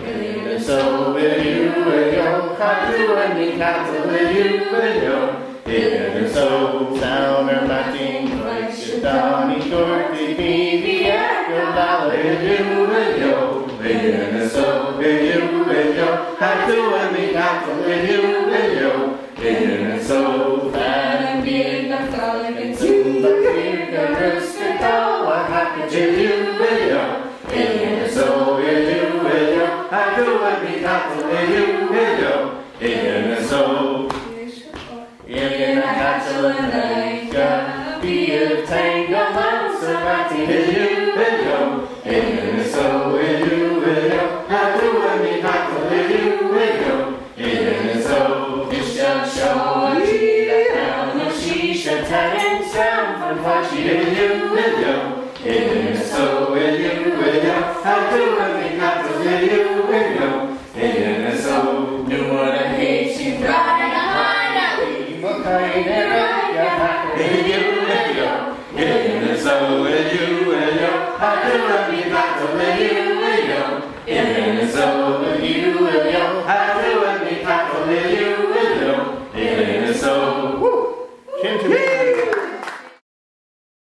And so will you, will you, Catu and me, Catu, will you, will you. And so, sound or matching, like Shitani, Dorothy, Phoebe, Echo, Valley, will you. And so will you, will you, Catu and me, Catu, will you, will you. And so, fat and big, the frolic and soon, the big, the rooster, what happened to you, will you. And so will you, will you, Catu and me, Catu, will you, will you. And so, in a castle and a be a tango mouse, a ratty, will you, will you. And so will you, will you, Catu and me, Catu, will you, will you. And so, this shall show she that down, no she shall tell sound from what she will you, will you. And so will you, will you, Catu and me, Catu, will you, will you. And so, knew what I hate, she brought in a hideout. Will you, will you. And so will you, will you, Catu and me, Catu, will you, will you. And so will you, will you.